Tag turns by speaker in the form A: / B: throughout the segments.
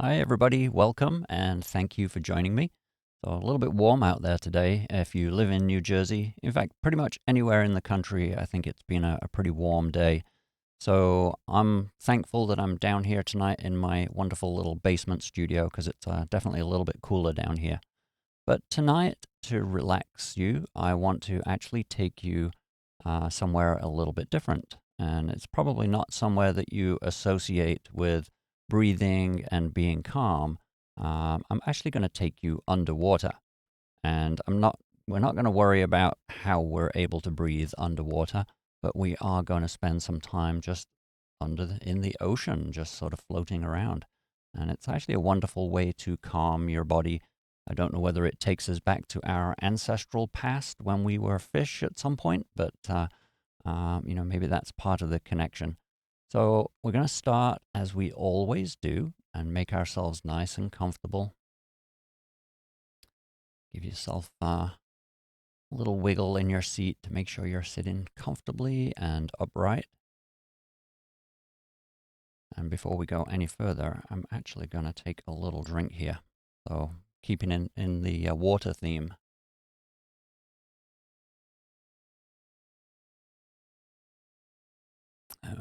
A: Hi, everybody. Welcome and thank you for joining me. So, a little bit warm out there today. If you live in New Jersey, in fact, pretty much anywhere in the country, I think it's been a pretty warm day. So, I'm thankful that I'm down here tonight in my wonderful little basement studio because it's definitely a little bit cooler down here. But tonight, to relax you, I want to actually take you somewhere a little bit different. And it's probably not somewhere that you associate with breathing and being calm. I'm actually going to take you underwater. And we're not going to worry about how we're able to breathe underwater, but we are going to spend some time just in the ocean, just sort of floating around. And it's actually a wonderful way to calm your body. I don't know whether it takes us back to our ancestral past when we were fish at some point, but maybe that's part of the connection. So we're going to start as we always do and make ourselves nice and comfortable. Give yourself a little wiggle in your seat to make sure you're sitting comfortably and upright. And before we go any further, I'm actually going to take a little drink here. So keeping in the water theme.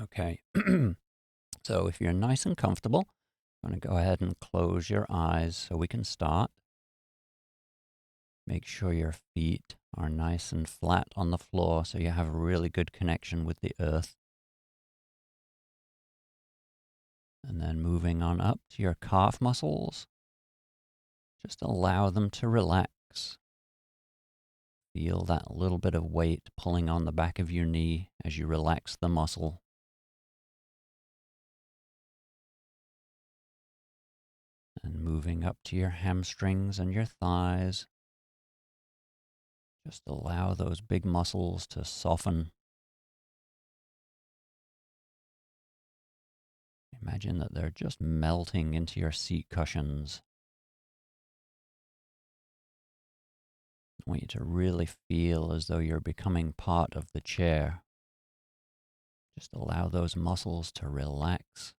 A: Okay. So if you're nice and comfortable, I'm going to go ahead and close your eyes so we can start. Make sure your feet are nice and flat on the floor so you have a really good connection with the earth. And then moving on up to your calf muscles, just allow them to relax. Feel that little bit of weight pulling on the back of your knee as you relax the muscle. And moving up to your hamstrings and your thighs, just allow those big muscles to soften. Imagine that they're just melting into your seat cushions. I want you to really feel as though you're becoming part of the chair. Just allow those muscles to relax.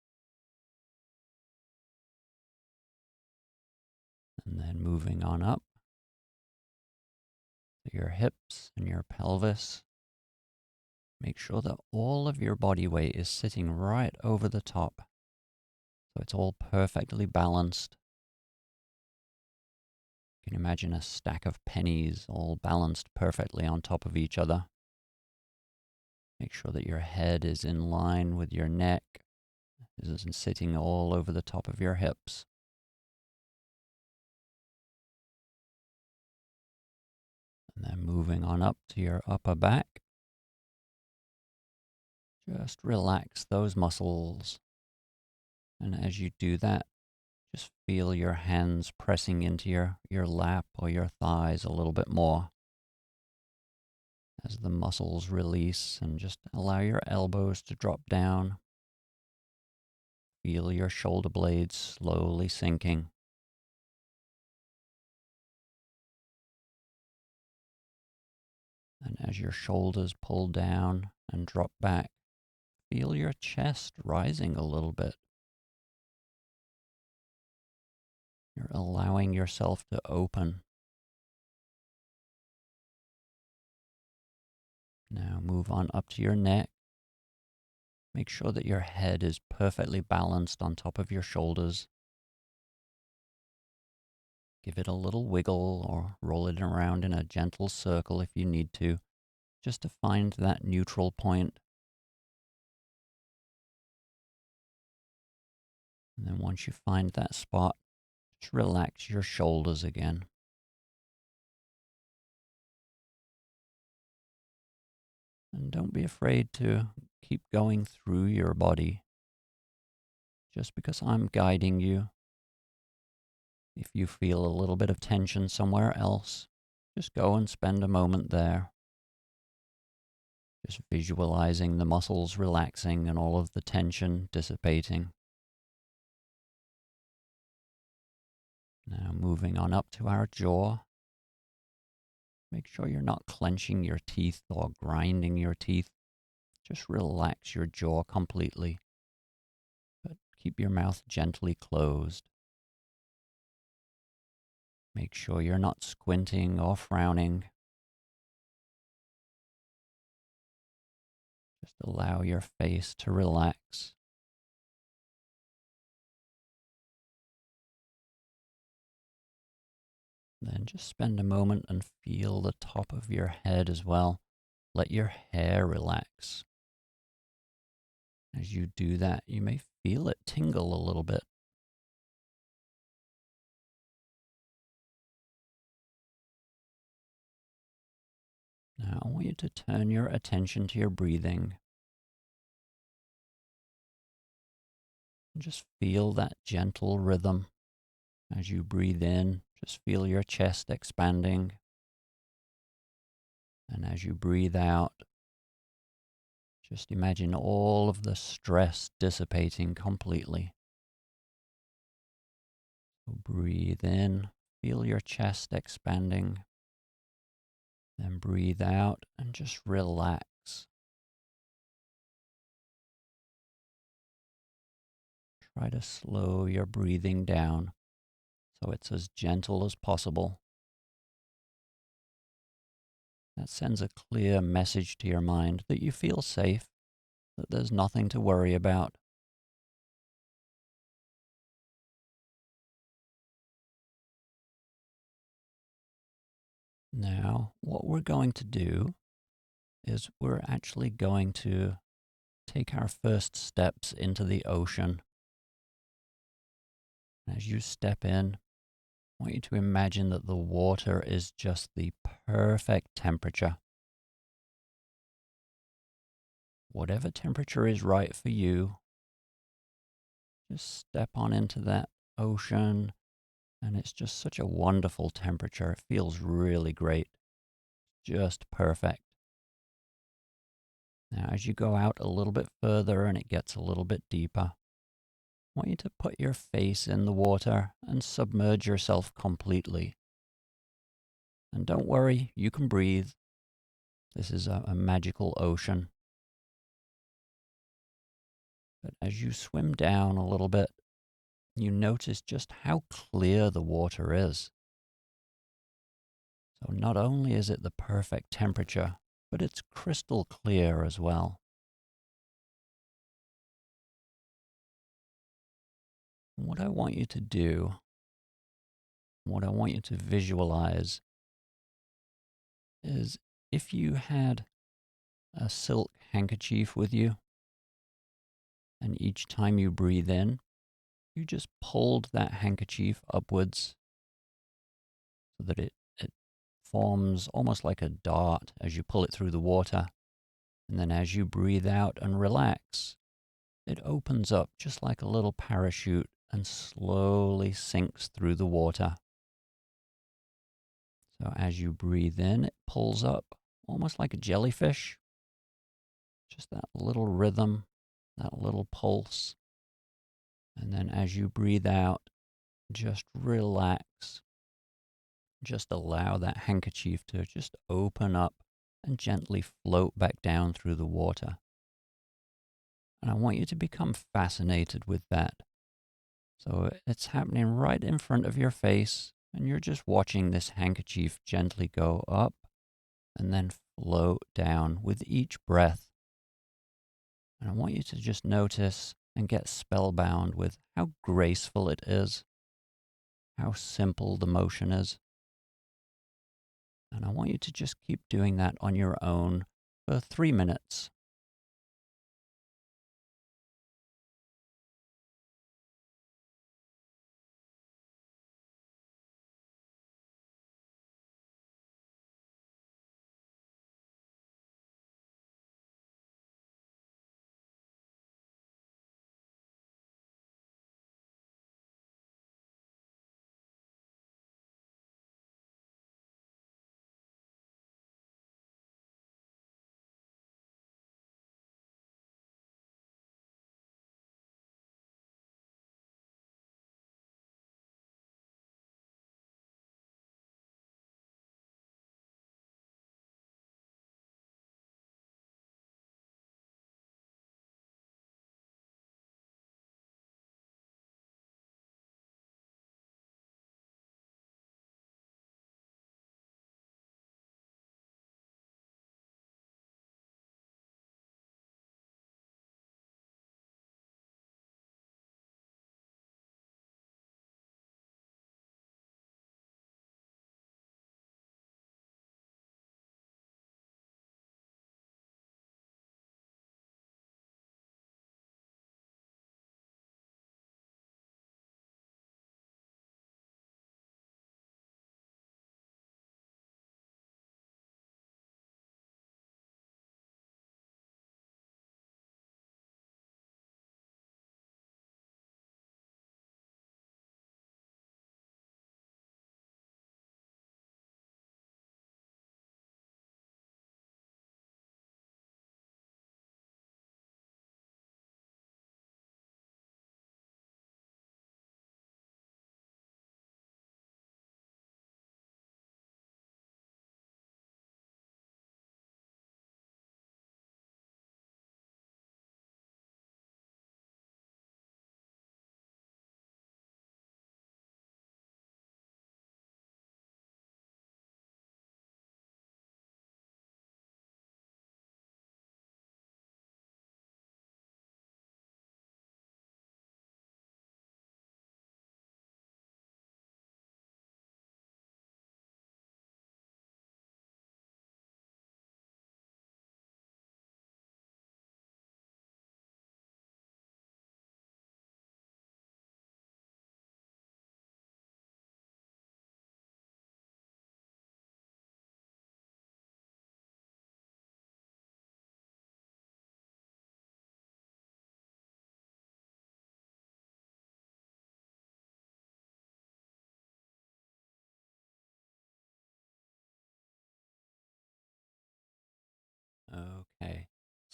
A: And then moving on up to your hips and your pelvis. Make sure that all of your body weight is sitting right over the top. So it's all perfectly balanced. You can imagine a stack of pennies all balanced perfectly on top of each other. Make sure that your head is in line with your neck. This isn't sitting all over the top of your hips. And then moving on up to your upper back. Just relax those muscles. And as you do that, just feel your hands pressing into your lap or your thighs a little bit more as the muscles release, and just allow your elbows to drop down. Feel your shoulder blades slowly sinking. And as your shoulders pull down and drop back, feel your chest rising a little bit. You're allowing yourself to open. Now move on up to your neck. Make sure that your head is perfectly balanced on top of your shoulders. Give it a little wiggle or roll it around in a gentle circle if you need to, just to find that neutral point. And then once you find that spot, just relax your shoulders again. And don't be afraid to keep going through your body. Just because I'm guiding you, if you feel a little bit of tension somewhere else, just go and spend a moment there. Just visualizing the muscles relaxing and all of the tension dissipating. Now moving on up to our jaw. Make sure you're not clenching your teeth or grinding your teeth. Just relax your jaw completely, but keep your mouth gently closed. Make sure you're not squinting or frowning. Just allow your face to relax. Then just spend a moment and feel the top of your head as well. Let your hair relax. As you do that, you may feel it tingle a little bit. Now, I want you to turn your attention to your breathing. Just feel that gentle rhythm. As you breathe in, just feel your chest expanding. And as you breathe out, just imagine all of the stress dissipating completely. So breathe in, feel your chest expanding. Then breathe out and just relax. Try to slow your breathing down so it's as gentle as possible. That sends a clear message to your mind that you feel safe, that there's nothing to worry about. Now, what we're going to do is we're actually going to take our first steps into the ocean. As you step in, I want you to imagine that the water is just the perfect temperature. Whatever temperature is right for you, just step on into that ocean, and it's just such a wonderful temperature. It feels really great, just perfect. Now, as you go out a little bit further and it gets a little bit deeper, I want you to put your face in the water and submerge yourself completely. And don't worry, you can breathe. This is a magical ocean. But as you swim down a little bit, you notice just how clear the water is. So not only is it the perfect temperature, but it's crystal clear as well. And what I want you to do, what I want you to visualize is if you had a silk handkerchief with you, and each time you breathe in, you just pulled that handkerchief upwards so that it forms almost like a dart as you pull it through the water. And then as you breathe out and relax, it opens up just like a little parachute and slowly sinks through the water. So as you breathe in, it pulls up almost like a jellyfish. Just that little rhythm, that little pulse. And then as you breathe out, just relax. Just allow that handkerchief to just open up and gently float back down through the water. And I want you to become fascinated with that. So it's happening right in front of your face, and you're just watching this handkerchief gently go up and then float down with each breath. And I want you to just notice and get spellbound with how graceful it is, how simple the motion is. And I want you to just keep doing that on your own for 3 minutes.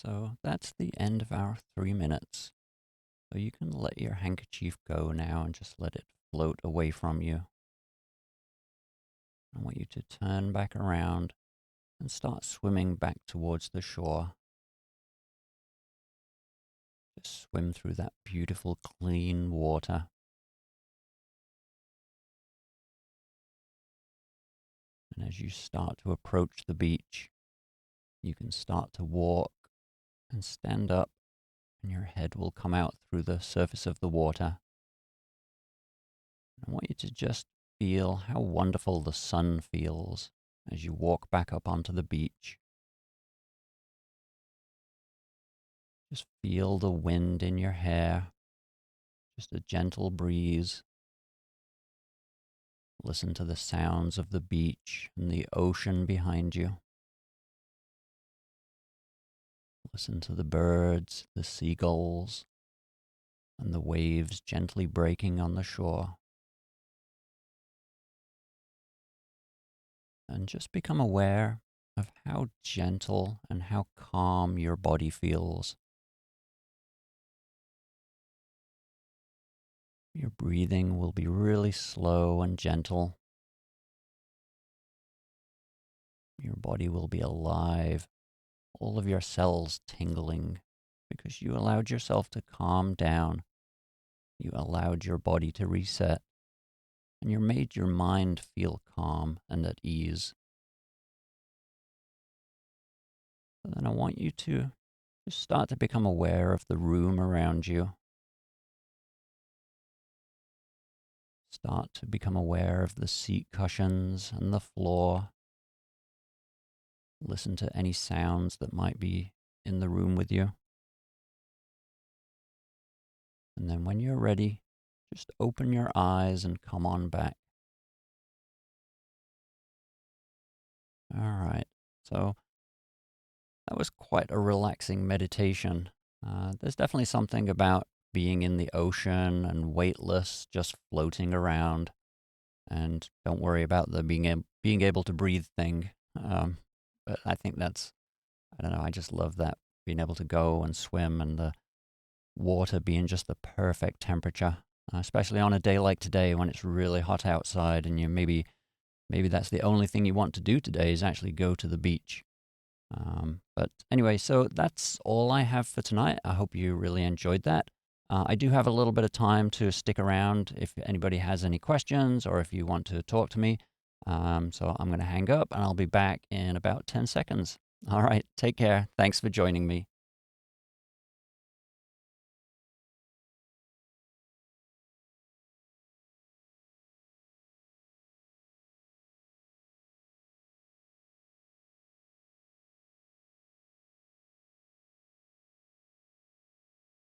A: So that's the end of our 3 minutes. So you can let your handkerchief go now and just let it float away from you. I want you to turn back around and start swimming back towards the shore. Just swim through that beautiful, clean water. And as you start to approach the beach, you can start to walk and stand up, and your head will come out through the surface of the water. I want you to just feel how wonderful the sun feels as you walk back up onto the beach. Just feel the wind in your hair, just a gentle breeze. Listen to the sounds of the beach and the ocean behind you. Listen to the birds, the seagulls, and the waves gently breaking on the shore. And just become aware of how gentle and how calm your body feels. Your breathing will be really slow and gentle. Your body will be alive, all of your cells tingling, because you allowed yourself to calm down. You allowed your body to reset, and you made your mind feel calm and at ease. So then I want you to just start to become aware of the room around you. Start to become aware of the seat cushions and the floor. Listen to any sounds that might be in the room with you. And then when you're ready, just open your eyes and come on back. All right. So that was quite a relaxing meditation. There's definitely something about being in the ocean and weightless, just floating around. And don't worry about the being able to breathe thing. But I think I don't know, I just love that, being able to go and swim and the water being just the perfect temperature, especially on a day like today when it's really hot outside and maybe that's the only thing you want to do today is actually go to the beach. But anyway, so that's all I have for tonight. I hope you really enjoyed that. I do have a little bit of time to stick around if anybody has any questions or if you want to talk to me. So I'm going to hang up and I'll be back in about 10 seconds. All right, take care. Thanks for joining me.